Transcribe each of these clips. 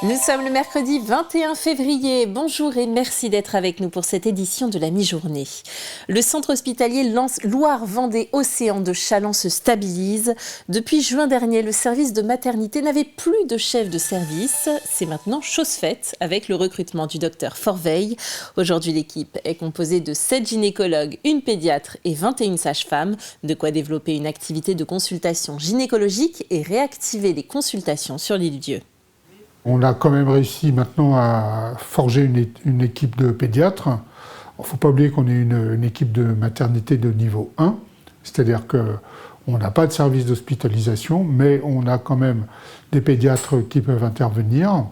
Nous sommes le mercredi 21 février. Bonjour et merci d'être avec nous pour cette édition de la mi-journée. Le centre hospitalier Loire-Vendée-Océan de Challans se stabilise. Depuis juin dernier, le service de maternité n'avait plus de chef de service. C'est maintenant chose faite avec le recrutement du docteur Forveille. Aujourd'hui, l'équipe est composée de 7 gynécologues, une pédiatre et 21 sages-femmes. De quoi développer une activité de consultation gynécologique et réactiver les consultations sur l'île-Dieu. On a quand même réussi maintenant à forger une équipe de pédiatres. Il ne faut pas oublier qu'on est une équipe de maternité de niveau 1, c'est-à-dire qu'on n'a pas de service d'hospitalisation, mais on a quand même des pédiatres qui peuvent intervenir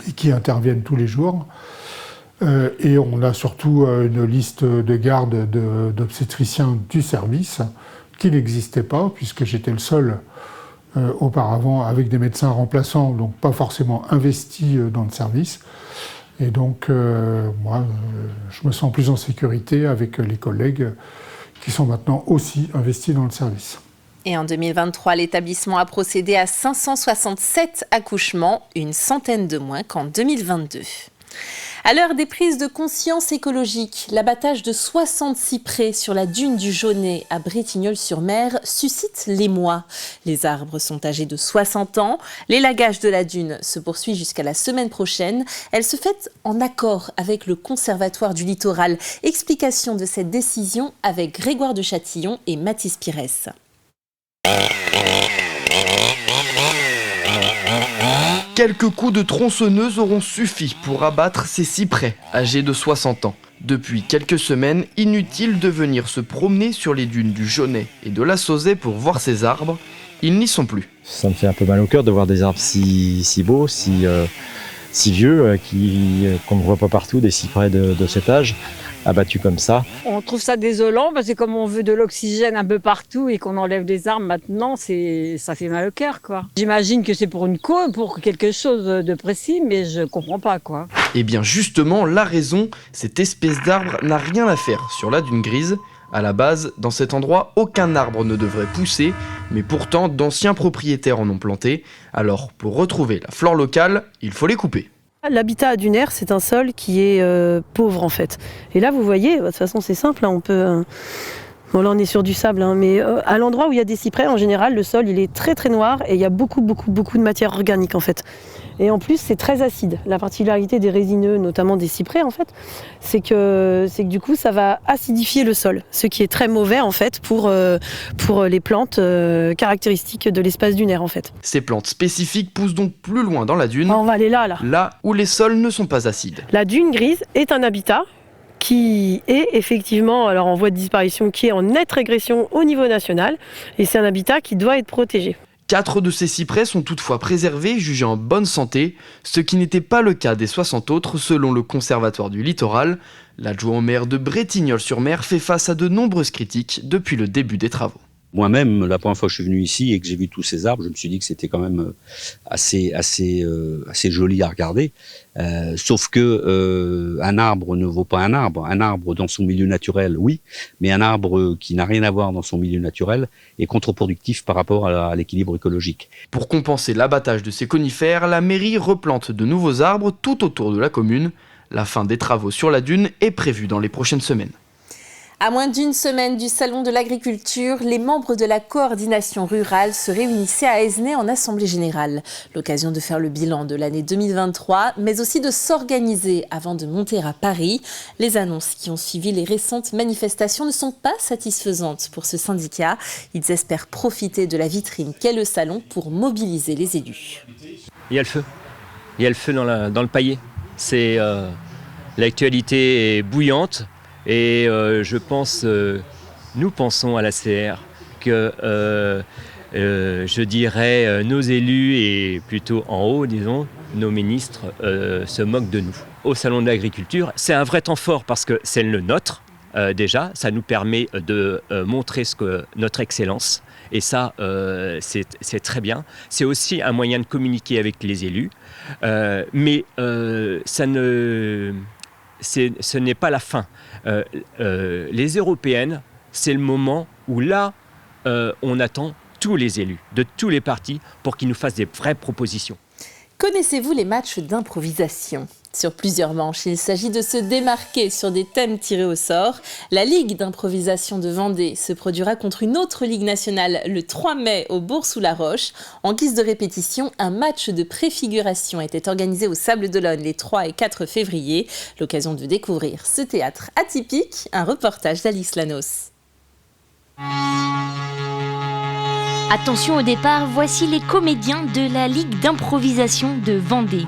et qui interviennent tous les jours. Et on a surtout une liste de garde d'obstétriciens du service qui n'existait pas, puisque j'étais le seul auparavant avec des médecins remplaçants, donc pas forcément investis dans le service. Et donc, moi, je me sens plus en sécurité avec les collègues qui sont maintenant aussi investis dans le service. Et en 2023, l'établissement a procédé à 567 accouchements, une centaine de moins qu'en 2022. À l'heure des prises de conscience écologiques, l'abattage de 60 cyprès sur la dune du Jaunet à Bretignolles-sur-Mer suscite l'émoi. Les arbres sont âgés de 60 ans. L'élagage de la dune se poursuit jusqu'à la semaine prochaine. Elle se fait en accord avec le Conservatoire du Littoral. Explication de cette décision avec Grégoire de Châtillon et Mathis Pires. Quelques coups de tronçonneuse auront suffi pour abattre ces cyprès âgés de 60 ans. Depuis quelques semaines, inutile de venir se promener sur les dunes du Jaunet et de la Sauzet pour voir ces arbres. Ils n'y sont plus. Ça me fait un peu mal au cœur de voir des arbres si beaux, si vieux, qu'on ne voit pas partout, des cyprès de cet âge, abattus comme ça. On trouve ça désolant parce que comme on veut de l'oxygène un peu partout et qu'on enlève les arbres maintenant, ça fait mal au cœur, quoi. J'imagine que c'est pour une cause, pour quelque chose de précis, mais je comprends pas, quoi. Eh bien justement, la raison, cette espèce d'arbre n'a rien à faire sur la dune grise. À la base, dans cet endroit, aucun arbre ne devrait pousser, mais pourtant d'anciens propriétaires en ont planté. Alors, pour retrouver la flore locale, il faut les couper. L'habitat dunaire, c'est un sol qui est pauvre en fait. Et là, vous voyez, de toute façon, c'est simple, hein, on peut... Bon, là, on est sur du sable, hein, mais à l'endroit où il y a des cyprès, en général, le sol, il est très très noir et il y a beaucoup de matière organique en fait. Et en plus, c'est très acide. La particularité des résineux, notamment des cyprès, en fait, c'est que du coup, ça va acidifier le sol, ce qui est très mauvais en fait pour les plantes caractéristiques de l'espace dunaire en fait. Ces plantes spécifiques poussent donc plus loin dans la dune. On va aller là. Là où les sols ne sont pas acides. La dune grise est un habitat qui est effectivement en voie de disparition, qui est en nette régression au niveau national, et c'est un habitat qui doit être protégé. 4 de ces cyprès sont toutefois préservés, jugés en bonne santé, ce qui n'était pas le cas des 60 autres selon le Conservatoire du Littoral. L'adjoint au maire de Bretignolles-sur-Mer fait face à de nombreuses critiques depuis le début des travaux. Moi-même, la première fois que je suis venu ici et que j'ai vu tous ces arbres, je me suis dit que c'était quand même assez joli à regarder. Sauf que un arbre ne vaut pas un arbre. Un arbre dans son milieu naturel, oui, mais un arbre qui n'a rien à voir dans son milieu naturel est contre-productif par rapport à l'équilibre écologique. Pour compenser l'abattage de ces conifères, la mairie replante de nouveaux arbres tout autour de la commune. La fin des travaux sur la dune est prévue dans les prochaines semaines. À moins d'une semaine du Salon de l'Agriculture, les membres de la coordination rurale se réunissaient à Aizenay en Assemblée Générale. L'occasion de faire le bilan de l'année 2023, mais aussi de s'organiser avant de monter à Paris. Les annonces qui ont suivi les récentes manifestations ne sont pas satisfaisantes pour ce syndicat. Ils espèrent profiter de la vitrine qu'est le salon pour mobiliser les élus. Il y a le feu. Il y a le feu dans le paillet. L'actualité est bouillante. Et nous pensons à la CR que, je dirais, nos élus et plutôt en haut, disons, nos ministres se moquent de nous. Au Salon de l'Agriculture, c'est un vrai temps fort parce que c'est le nôtre, déjà. Ça nous permet de montrer notre excellence. Et ça, c'est très bien. C'est aussi un moyen de communiquer avec les élus. Mais ce n'est pas la fin. Les européennes, c'est le moment où là, on attend tous les élus de tous les partis pour qu'ils nous fassent des vraies propositions. Connaissez-vous les matchs d'improvisation ? Sur plusieurs manches, il s'agit de se démarquer sur des thèmes tirés au sort. La Ligue d'improvisation de Vendée se produira contre une autre Ligue nationale le 3 mai au Bourg-sous-la-Roche. En guise de répétition, un match de préfiguration était organisé au Sables d'Olonne les 3 et 4 février. L'occasion de découvrir ce théâtre atypique, un reportage d'Alice Lanos. Attention au départ, voici les comédiens de la Ligue d'improvisation de Vendée.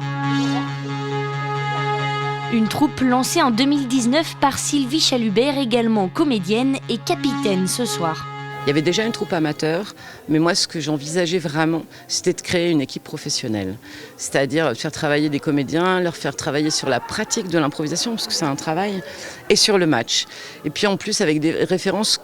Une troupe lancée en 2019 par Sylvie Chalubert, également comédienne et capitaine ce soir. Il y avait déjà une troupe amateur, mais moi ce que j'envisageais vraiment, c'était de créer une équipe professionnelle. C'est-à-dire faire travailler des comédiens, leur faire travailler sur la pratique de l'improvisation, parce que c'est un travail, et sur le match. Et puis en plus avec des références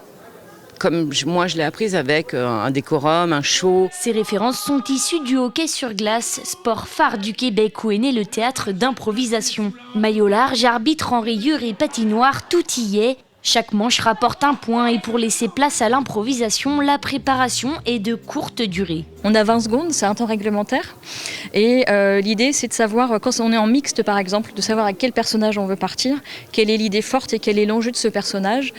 comme moi je l'ai apprise, avec un décorum, un show. Ces références sont issues du hockey sur glace, sport phare du Québec où est né le théâtre d'improvisation. Maillot large, arbitre en rayures et patinoire, tout y est. Chaque manche rapporte un point et pour laisser place à l'improvisation, la préparation est de courte durée. On a 20 secondes, c'est un temps réglementaire. Et l'idée, c'est de savoir, quand on est en mixte par exemple, de savoir à quel personnage on veut partir, quelle est l'idée forte et quel est l'enjeu de ce personnage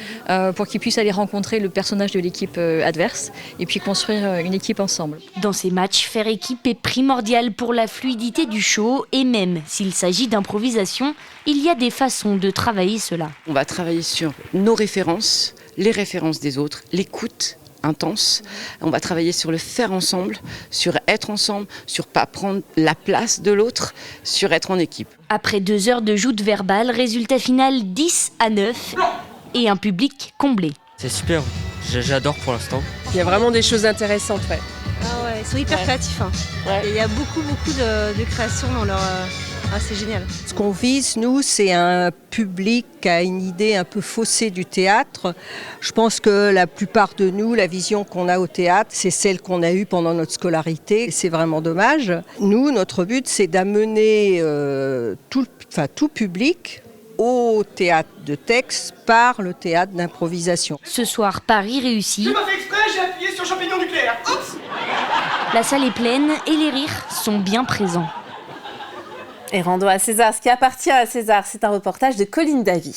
pour qu'il puisse aller rencontrer le personnage de l'équipe adverse et puis construire une équipe ensemble. Dans ces matchs, faire équipe est primordial pour la fluidité du show et même s'il s'agit d'improvisation, il y a des façons de travailler cela. On va travailler sur nos références, les références des autres, l'écoute intense. On va travailler sur le faire ensemble, sur être ensemble, sur pas prendre la place de l'autre, sur être en équipe. Après 2 heures de joute verbale, résultat final 10-9 et un public comblé. C'est super, j'adore pour l'instant. Il y a vraiment des choses intéressantes, ouais. Ah ouais, ils sont hyper créatifs. Hein. Ouais. Et il y a beaucoup de créations dans leur... Ah, c'est génial. Ce qu'on vise, nous, c'est un public qui a une idée un peu faussée du théâtre. Je pense que la plupart de nous, la vision qu'on a au théâtre, c'est celle qu'on a eue pendant notre scolarité. C'est vraiment dommage. Nous, notre but, c'est d'amener tout public au théâtre de texte par le théâtre d'improvisation. Ce soir, Paris réussit. J'ai pas fait exprès, j'ai appuyé sur champignon nucléaire. Oups! La salle est pleine et les rires sont bien présents. Et rendons à César ce qui appartient à César. C'est un reportage de Colline Davy.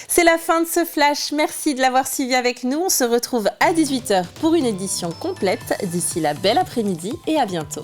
C'est la fin de ce flash. Merci de l'avoir suivi avec nous. On se retrouve à 18h pour une édition complète. D'ici là, bel après-midi et à bientôt.